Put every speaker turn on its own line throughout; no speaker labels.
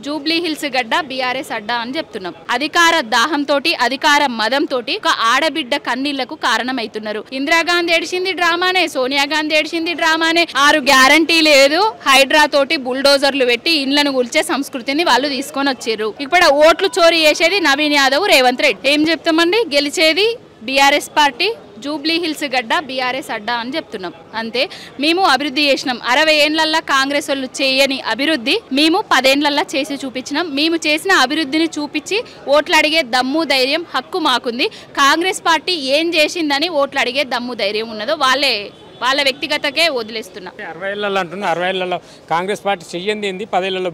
Jubilee hills గడ్డ BRS అడ్డా అని చెప్తున్నాం. అధికార దాహంతోటి అధికార మదంతోటి ఒక ఆడబిడ్డ కన్నీళ్లకు కారణమైతున్నారు. ఇందిరాగాంధీ ఏడిచింది డ్రామానే, సోనియా గాంధీ ఏడిచింది డ్రామానే. 6 గ్యారంటీ లేదు, హైడ్రా తోటి బుల్డోజర్లు పెట్టి ఇండ్లను కూల్చే సంస్కృతిని వాళ్ళు తీసుకొని వచ్చారు. ఇప్పుడు ఓట్లు చోరీ చేసేది నవీన్ యాదవ్, రేవంత్ రెడ్డి. ఏం చెప్తామండి, గెలిచేది బీఆర్ఎస్ పార్టీ, జూబ్లీ హిల్స్ గడ్డ బీఆర్ఎస్ అడ్డా అని చెప్తున్నాం. అంతే. మేము అభివృద్ధి చేసినాం. 60 ఏళ్లల్లా కాంగ్రెస్ వాళ్ళు చేయని అభివృద్ధి మేము 10 ఏళ్లల్లా చేసి చూపించినాం. మేము చేసిన అభివృద్ధిని చూపించి ఓట్లు అడిగే దమ్ము ధైర్యం హక్కు మాకుంది. కాంగ్రెస్ పార్టీ ఏం చేసిందని ఓట్లు అడిగే దమ్ము ధైర్యం ఉన్నదో వాళ్ళ వ్యక్తిగతకే వదిలేస్తున్నా.
60 ఏళ్లలో అంటున్నా, 60 ఏళ్లలో కాంగ్రెస్ పార్టీ చెయ్యింది ఏంది, 10 ఏళ్లలో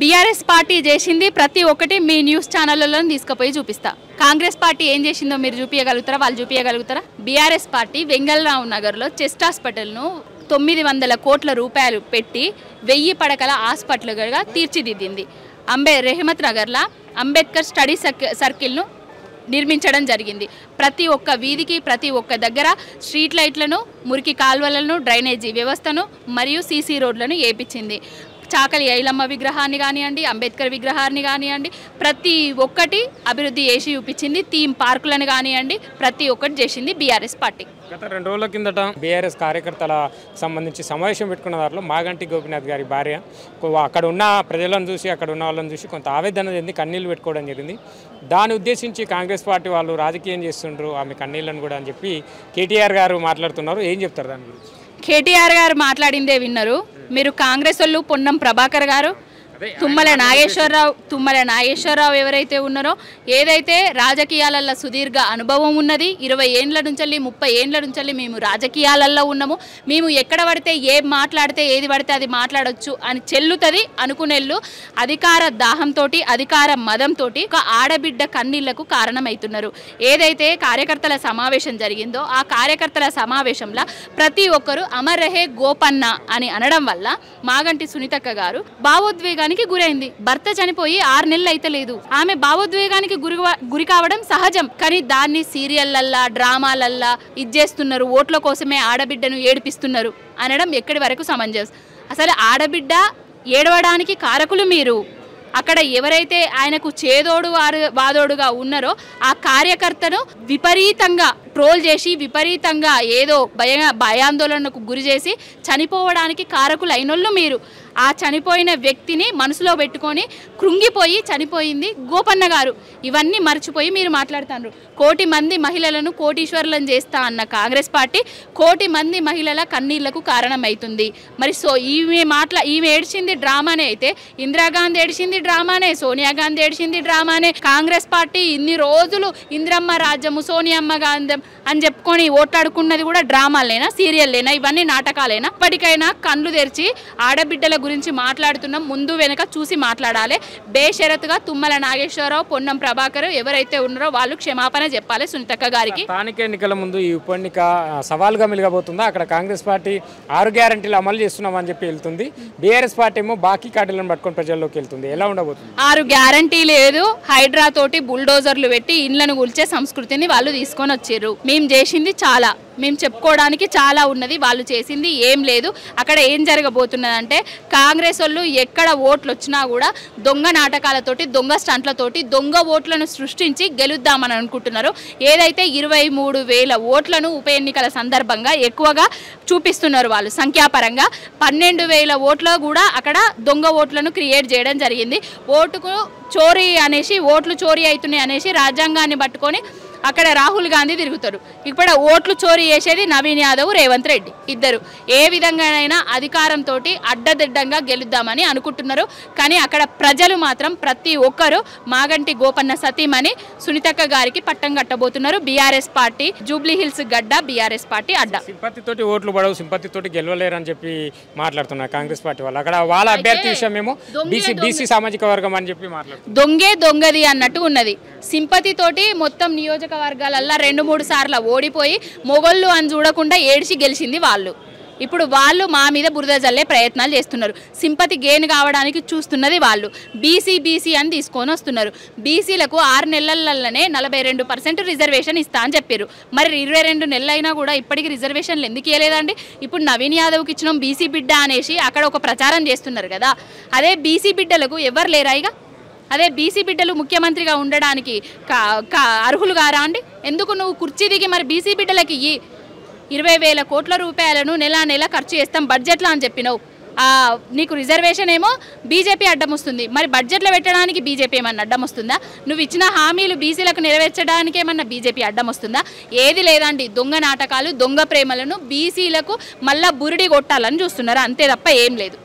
బీఆర్ఎస్ పార్టీ చేసింది ప్రతి ఒక్కటి మీ న్యూస్ ఛానళ్లలో తీసుకుపోయి చూపిస్తా. కాంగ్రెస్ పార్టీ ఏం చేసిందో మీరు చూపించగలుగుతారా, వాళ్ళు చూపించగలుగుతారా? బీఆర్ఎస్ పార్టీ వెంగళరావు నగర్లో చెస్ట్ హాస్పిటల్ను 900 కోట్ల రూపాయలు పెట్టి 1000 పడకల హాస్పిటల్గా తీర్చిదిద్దింది. రెహమత్ నగర్లో అంబేద్కర్ స్టడీ సర్కిల్ను నిర్మించడం జరిగింది. ప్రతి ఒక్క వీధికి ప్రతి ఒక్క దగ్గర స్ట్రీట్ లైట్లను, మురికి కాల్వలను, డ్రైనేజీ వ్యవస్థను మరియు సీసీ రోడ్లను వేయించింది. చాకలి ఐలమ్మ విగ్రహాన్ని కానివ్వండి, అంబేద్కర్ విగ్రహాన్ని కానివ్వండి, ప్రతి ఒక్కటి అభివృద్ధి చేసి చూపించింది. థీమ్ పార్కులను కానివ్వండి, ప్రతి ఒక్కటి చేసింది బీఆర్ఎస్ పార్టీ.
గత 2 రోజుల కిందట బీఆర్ఎస్ కార్యకర్తల సంబంధించి సమావేశం పెట్టుకున్న దాంట్లో మాగంటి గోపీనాథ్ గారి భార్య అక్కడ ఉన్న ప్రజలను చూసి, అక్కడ ఉన్న వాళ్ళని చూసి కొంత ఆవేదన చెంది కన్నీళ్లు పెట్టుకోవడం జరిగింది. దాన్ని ఉద్దేశించి కాంగ్రెస్ పార్టీ వాళ్ళు రాజకీయం చేస్తుండ్రు ఆమె కన్నీళ్ళని కూడా అని చెప్పి కేటీఆర్ గారు మాట్లాడుతున్నారు. ఏం చెప్తారు దాని గురించి?
కేటీఆర్ గారు మాట్లాడిందే విన్నారు మీరు. కాంగ్రెస్ వాళ్ళు పొన్నం ప్రభాకర్ గారు, తుమ్మల నాగేశ్వరరావు ఎవరైతే ఉన్నారో, ఏదైతే రాజకీయాలలో సుదీర్ఘ అనుభవం ఉన్నది, 20 ఏండ్ల నుంచి 30 ఏండ్ల నుంచి మేము రాజకీయాలలో ఉన్నాము. మేము ఎక్కడ పడితే ఏం మాట్లాడితే ఏది పడితే అది మాట్లాడొచ్చు అని చెల్లుతుంది అనుకునేళ్ళు అధికార దాహంతో అధికార మదంతో ఒక ఆడబిడ్డ కన్నీళ్లకు కారణమవుతున్నారు. ఏదైతే కార్యకర్తల సమావేశం జరిగిందో ఆ కార్యకర్తల సమావేశంలో ప్రతి ఒక్కరు అమర్ రహే గోపన్న అని అనడం వల్ల మాగంటి సునీతక్క గారు భావోద్వేగానికి గురైంది. భర్త చనిపోయి 6 నెలలు అయితే లేదు. ఆమె భావోద్వేగానికి గురి కావడం సహజం. కానీ దాన్ని సీరియల్లల్లా, డ్రామాలల్లా ఇచ్చేస్తున్నారు, ఓట్ల కోసమే ఆడబిడ్డను ఏడిపిస్తున్నారు అనడం ఎక్కడి వరకు సమంజసం? అసలు ఆడబిడ్డ ఏడవడానికి కారకులు మీరు. అక్కడ ఎవరైతే ఆయనకు చేదోడు వాదోడుగా ఉన్నారో ఆ కార్యకర్తను విపరీతంగా ట్రోల్ చేసి, విపరీతంగా ఏదో భయాందోళనకు గురి చేసి చనిపోవడానికి కారకులు అయినోళ్ళు మీరు. ఆ చనిపోయిన వ్యక్తిని మనసులో పెట్టుకొని కృంగిపోయి చనిపోయింది గోపన్న గారు. ఇవన్నీ మర్చిపోయి మీరు మాట్లాడుతున్నారు. 1,000,000 మంది మహిళలను కోటీశ్వరులను చేస్తా అన్న కాంగ్రెస్ పార్టీ 1,000,000 మంది మహిళల కన్నీళ్లకు కారణమవుతుంది. మరి ఈమె ఏడ్చింది డ్రామానే అయితే, ఇందిరాగాంధీ ఏడిచింది డ్రామానే, సోనియా గాంధీ ఏడిచింది డ్రామానే. కాంగ్రెస్ పార్టీ ఇన్ని రోజులు ఇందిరమ్మ రాజ్యము, సోనియమ్మ గాంధీ అని చెప్పుకొని ఓట్లాడుకున్నది కూడా డ్రామాలేనా, సీరియల్లేనా, ఇవన్నీ నాటకాలేనా? ఇప్పటికైనా కళ్ళు తెరిచి ఆడబిడ్డల గురించి మాట్లాడుతున్నాం, ముందు వెనక చూసి మాట్లాడాలి. బేషరతుగా తుమ్మల నాగేశ్వరరావు, పొన్నం ప్రభాకర్ ఎవరైతే ఉన్నారో వాళ్ళు క్షమాపణ చెప్పాలి సునీతక్క గారికి.
స్థానిక ఎన్నికల ముందు ఈ ఉప ఎన్నిక సవాల్గా మెలగబోతుందా? అక్కడ కాంగ్రెస్ పార్టీ 6 గ్యారంటీలు అమలు చేస్తున్నామని చెప్పి వెళ్తుంది, బీఆర్ఎస్ పార్టీ ఏమో బాకీ కార్డులను పట్టుకొని ప్రజల్లోకి వెళ్తుంది. ఎలా ఉండబోతుంది?
6 గ్యారంటీ లేదు, హైడ్రా తోటి బుల్డోజర్లు పెట్టి ఇండ్లను కూల్చే సంస్కృతిని వాళ్ళు తీసుకొని వచ్చారు. మేము చేసింది చాలా, మేము చెప్పుకోవడానికి చాలా ఉన్నది, వాళ్ళు చేసింది ఏం లేదు. అక్కడ ఏం జరగబోతున్నదంటే కాంగ్రెస్ వాళ్ళు ఎక్కడ ఓట్లు వచ్చినా కూడా దొంగ నాటకాలతోటి, దొంగ స్టంట్లతోటి, దొంగ ఓట్లను సృష్టించి గెలుద్దామని అనుకుంటున్నారు. ఏదైతే 23,000 ఓట్లను ఉప ఎన్నికల సందర్భంగా ఎక్కువగా చూపిస్తున్నారు వాళ్ళు సంఖ్యాపరంగా, 12,000 ఓట్లు కూడా అక్కడ దొంగ ఓట్లను క్రియేట్ చేయడం జరిగింది. ఓటుకు చోరీ అనేసి, ఓట్లు చోరీ అవుతున్నాయి అనేసి రాజ్యాంగాన్ని పట్టుకొని అక్కడ రాహుల్ గాంధీ తిరుగుతారు. ఇప్పుడు ఓట్లు చోరీ చేసేది నవీన్ యాదవ్, రేవంత్ రెడ్డి ఇద్దరు. ఏ విధంగానైనా అధికారంతో అడ్డదిడ్డంగా గెలుద్దామని అనుకుంటున్నారు. కానీ అక్కడ ప్రజలు మాత్రం ప్రతి ఒక్కరు మాగంటి గోపన్న సతీమణి సునీతక్క గారికి పట్టం కట్టబోతున్నారు. బీఆర్ఎస్ పార్టీ జూబ్లీ హిల్స్ గడ్డ బీఆర్ఎస్ పార్టీ అడ్డ.
సింపతితోటి ఓట్లు పడవు, సింపతితోటి గెలవలేరు అని చెప్పి మాట్లాడుతున్నారు కాంగ్రెస్ పార్టీ వాళ్ళు. అక్కడ వాళ్ళ అభ్యర్థి విషయం ఏమో బీసీ సామాజిక వర్గం అని చెప్పి మాట్లాడుతున్నారు.
దొంగది అన్నట్టు ఉన్నది. సింపతితోటి మొత్తం నియోజకవర్గాలల్లో 2-3 సార్లు ఓడిపోయి మొగళ్ళు అని చూడకుండా ఏడిచి గెలిచింది వాళ్ళు. ఇప్పుడు వాళ్ళు మా మీద బురద జల్లే ప్రయత్నాలు చేస్తున్నారు. సింపతి గెయిన్ కావడానికి చూస్తున్నది వాళ్ళు. బీసీ అని తీసుకొని వస్తున్నారు. బీసీలకు 6 నెలలనే 42% రిజర్వేషన్ ఇస్తా అని చెప్పారు. మరి 22 నెలలైనా కూడా ఇప్పటికీ రిజర్వేషన్లు ఎందుకు ఇవ్వలేదండి? ఇప్పుడు నవీన్ యాదవ్కి ఇచ్చిన బీసీ బిడ్డ అనేసి అక్కడ ఒక ప్రచారం చేస్తున్నారు కదా. అదే బీసీ బిడ్డలకు ఎవరు లేరా? ఇక అదే బీసీ బిడ్డలు ముఖ్యమంత్రిగా ఉండడానికి అర్హులు కారా అండి? ఎందుకు నువ్వు కుర్చీ దిగి మరి బీసీ బిడ్డలకి 20,000 కోట్ల రూపాయలను నెల ఖర్చు చేస్తాం బడ్జెట్లో అని చెప్పినావు. నీకు రిజర్వేషన్ ఏమో బీజేపీ అడ్డం వస్తుంది. మరి బడ్జెట్లో పెట్టడానికి బీజేపీ ఏమన్నా అడ్డం వస్తుందా? నువ్వు ఇచ్చిన హామీలు బీసీలకు నెరవేర్చడానికి ఏమన్నా బీజేపీ అడ్డం వస్తుందా? ఏది లేదండి. దొంగ నాటకాలు, దొంగ ప్రేమలను బీసీలకు మళ్ళా బురిడి కొట్టాలని చూస్తున్నారు, అంతే తప్ప ఏం లేదు.